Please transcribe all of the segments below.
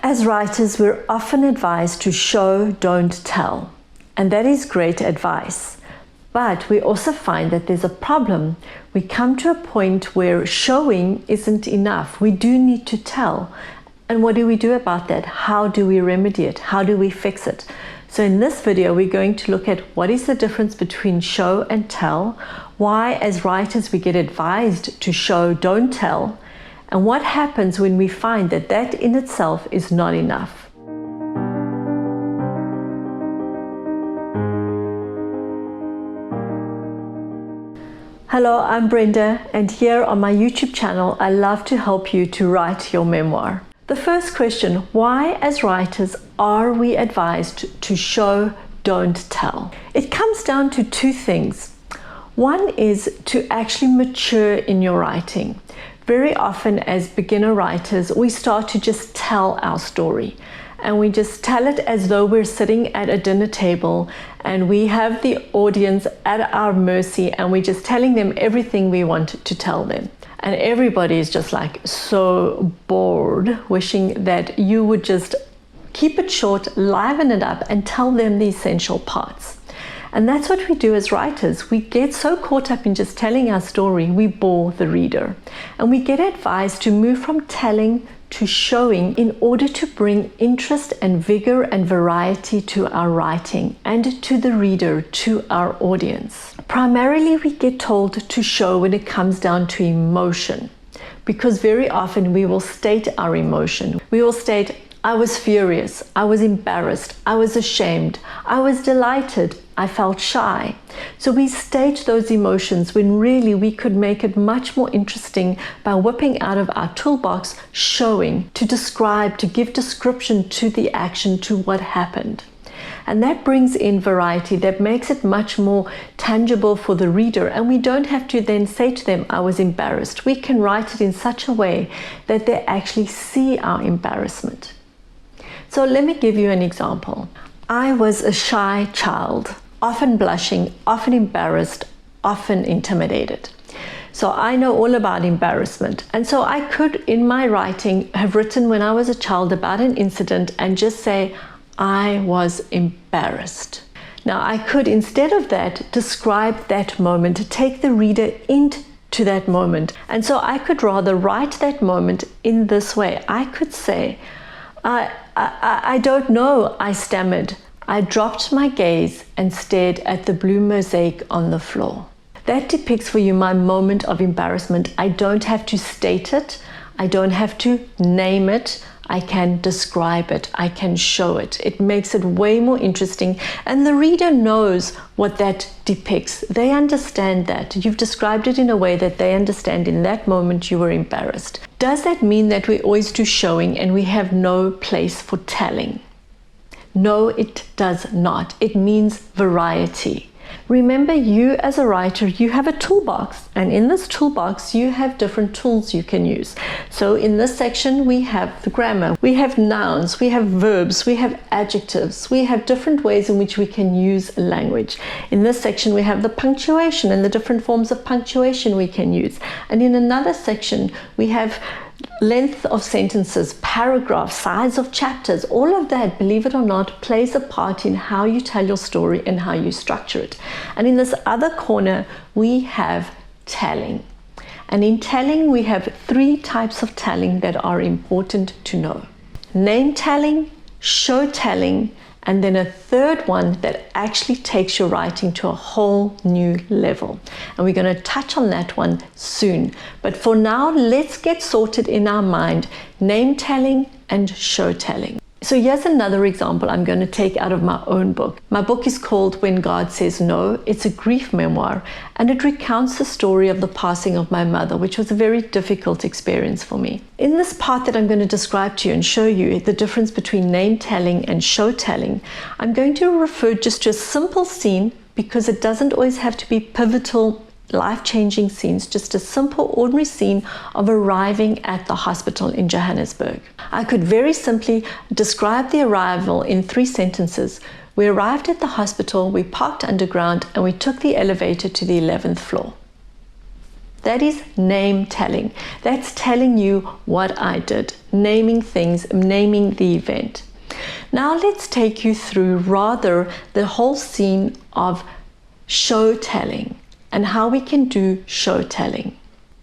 As writers, we're often advised to show, don't tell. And that is great advice. But we also find that there's a problem. We come to a point where showing isn't enough. We do need to tell. And what do we do about that? How do we remedy it? How do we fix it? So in this video, we're going to look at what is the difference between show and tell, why as writers we get advised to show, don't tell, and what happens when we find that that in itself is not enough. Hello, I'm Brenda, and here on my YouTube channel, I love to help you to write your memoir. The first question, why as writers are we advised to show, don't tell? It comes down to two things. One is to actually mature in your writing. Very often as beginner writers, we start to just tell our story. And we just tell it as though we're sitting at a dinner table and we have the audience at our mercy and we're just telling them everything we want to tell them. And everybody is just like so bored, wishing that you would just keep it short, liven it up, and tell them the essential parts. And that's what we do as writers. We get so caught up in just telling our story, we bore the reader. And we get advised to move from telling to showing in order to bring interest and vigor and variety to our writing and to the reader, to our audience. Primarily, we get told to show when it comes down to emotion, because very often we will state our emotion. We will state, I was furious, I was embarrassed, I was ashamed, I was delighted, I felt shy. So we state those emotions when really we could make it much more interesting by whipping out of our toolbox, showing, to describe, to give description to the action, to what happened. And that brings in variety, that makes it much more tangible for the reader. And we don't have to then say to them, I was embarrassed. We can write it in such a way that they actually see our embarrassment. So let me give you an example. I was a shy child, often blushing, often embarrassed, often intimidated. So I know all about embarrassment. And so I could, in my writing, have written when I was a child about an incident and just say, I was embarrassed. Now I could, instead of that, describe that moment, take the reader into that moment. And so I could rather write that moment in this way. I could say, I don't know, I stammered. I dropped my gaze and stared at the blue mosaic on the floor. That depicts for you my moment of embarrassment. I don't have to state it. I don't have to name it. I can describe it. I can show it. It makes it way more interesting. And the reader knows what that depicts. They understand that. You've described it in a way that they understand in that moment you were embarrassed. Does that mean that we always do showing and we have no place for telling? No, it does not. It means variety. Remember, you as a writer, you have a toolbox, and in this toolbox you have different tools you can use. So in this section we have the grammar, we have nouns, we have verbs, we have adjectives, we have different ways in which we can use language. In this section we have the punctuation and the different forms of punctuation we can use. And in another section we have length of sentences, paragraphs, size of chapters. All of that, believe it or not, plays a part in how you tell your story and how you structure it. And in this other corner, we have telling. And in telling, we have three types of telling that are important to know. Name telling, show telling, and then a third one that actually takes your writing to a whole new level. And we're going to touch on that one soon. But for now, let's get sorted in our mind, name telling and show telling. So here's another example I'm going to take out of my own book. My book is called When God Says No. It's a grief memoir, and it recounts the story of the passing of my mother, which was a very difficult experience for me. In this part that I'm going to describe to you and show you the difference between name telling and show telling, I'm going to refer just to a simple scene, because it doesn't always have to be pivotal, life-changing scenes, just a simple ordinary scene of arriving at the hospital in Johannesburg. I could very simply describe the arrival in 3 sentences. We arrived at the hospital, we parked underground, and we took the elevator to the 11th floor. That is name telling. That's telling you what I did, naming things, naming the event. Now let's take you through rather the whole scene of show telling and how we can do show telling.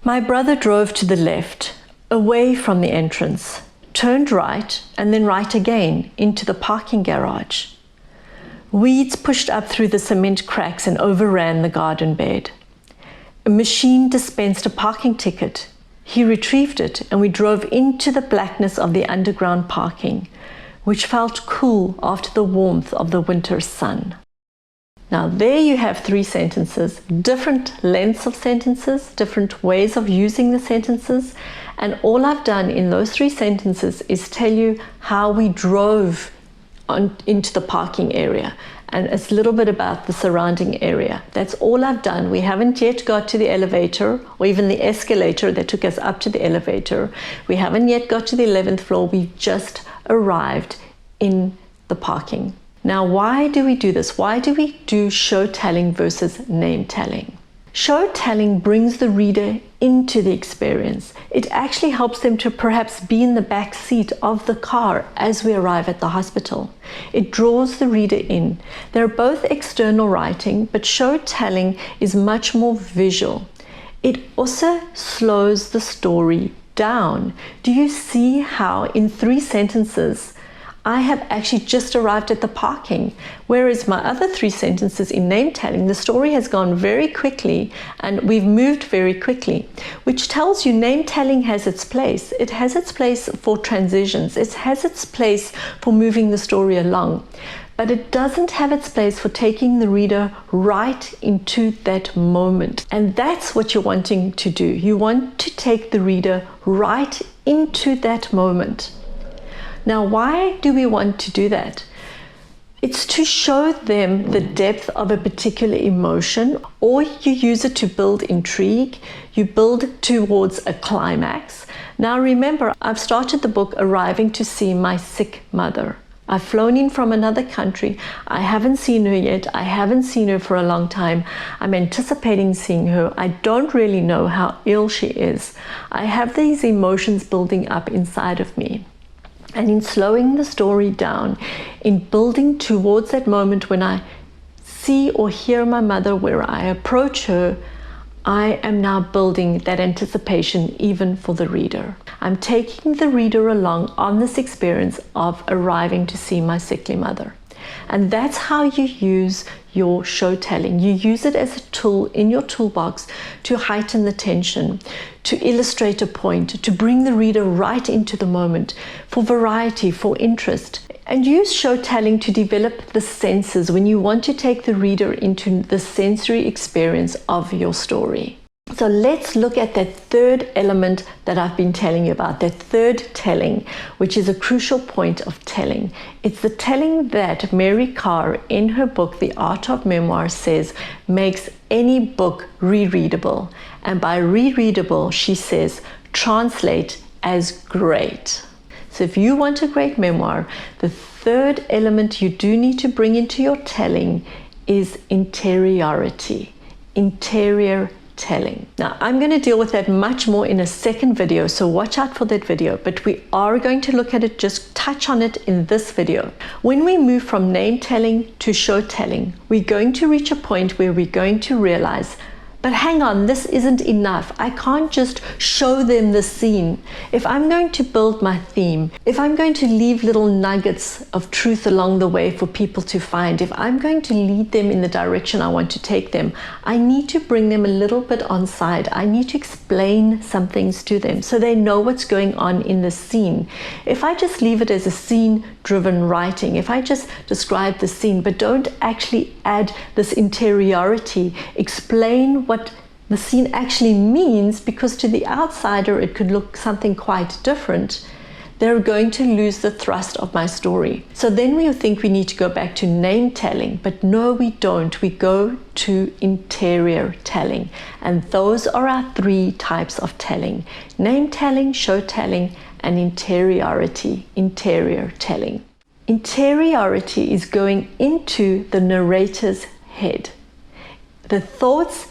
My brother drove to the left, away from the entrance, turned right, and then right again into the parking garage. Weeds pushed up through the cement cracks and overran the garden bed. A machine dispensed a parking ticket. He retrieved it, and we drove into the blackness of the underground parking, which felt cool after the warmth of the winter sun. Now there you have 3 sentences, different lengths of sentences, different ways of using the sentences, and all I've done in those 3 sentences is tell you how we drove into the parking area, and it's a little bit about the surrounding area. That's all I've done. We haven't yet got to the elevator or even the escalator that took us up to the elevator. We haven't yet got to the 11th floor. We've just arrived in the parking. Now, why do we do this? Why do we do show telling versus name telling? Show telling brings the reader into the experience. It actually helps them to perhaps be in the back seat of the car as we arrive at the hospital. It draws the reader in. They're both external writing, but show telling is much more visual. It also slows the story down. Do you see how in 3 sentences I have actually just arrived at the parking, whereas my other 3 sentences in name telling, the story has gone very quickly and we've moved very quickly, which tells you name telling has its place. It has its place for transitions. It has its place for moving the story along, but it doesn't have its place for taking the reader right into that moment. And that's what you're wanting to do. You want to take the reader right into that moment. Now, why do we want to do that? It's to show them the depth of a particular emotion, or you use it to build intrigue. You build towards a climax. Now remember, I've started the book arriving to see my sick mother. I've flown in from another country. I haven't seen her yet. I haven't seen her for a long time. I'm anticipating seeing her. I don't really know how ill she is. I have these emotions building up inside of me. And in slowing the story down, in building towards that moment when I see or hear my mother, where I approach her, I am now building that anticipation even for the reader. I'm taking the reader along on this experience of arriving to see my sickly mother. And that's how you use your show telling. You use it as a tool in your toolbox to heighten the tension, to illustrate a point, to bring the reader right into the moment, for variety, for interest. And use show telling to develop the senses when you want to take the reader into the sensory experience of your story. So let's look at that third element that I've been telling you about, that third telling, which is a crucial point of telling. It's the telling that Mary Karr, in her book, The Art of Memoir, says makes any book rereadable. And by rereadable, she says, translate as great. So if you want a great memoir, the third element you do need to bring into your telling is interiority, interior telling. Now, I'm going to deal with that much more in a second video, so watch out for that video, but we are going to look at it, just touch on it in this video. When we move from name telling to show telling, we're going to reach a point where we're going to realize, but hang on, this isn't enough. I can't just show them the scene. If I'm going to build my theme, if I'm going to leave little nuggets of truth along the way for people to find, if I'm going to lead them in the direction I want to take them, I need to bring them a little bit on side. I need to explain some things to them so they know what's going on in the scene. If I just leave it as a scene-driven writing, if I just describe the scene but don't actually add this interiority, explain what the scene actually means, because to the outsider it could look something quite different, they're going to lose the thrust of my story. So then we think we need to go back to name telling, but no, we don't. We go to interior telling. And those are our 3 types of telling: name telling, show telling, and interiority, interior telling. Interiority is going into the narrator's head. The thoughts,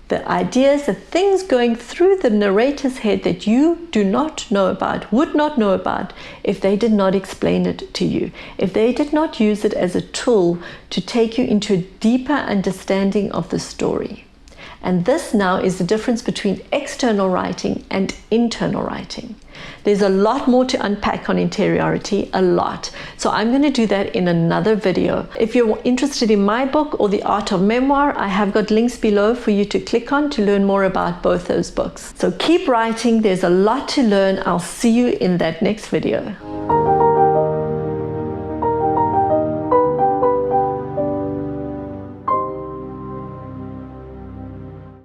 The ideas, the things going through the narrator's head that you do not know about, would not know about, if they did not explain it to you, if they did not use it as a tool to take you into a deeper understanding of the story. And this now is the difference between external writing and internal writing. There's a lot more to unpack on interiority, a lot. So I'm going to do that in another video. If you're interested in my book or The Art of Memoir, I have got links below for you to click on to learn more about both those books. So keep writing. There's a lot to learn. I'll see you in that next video.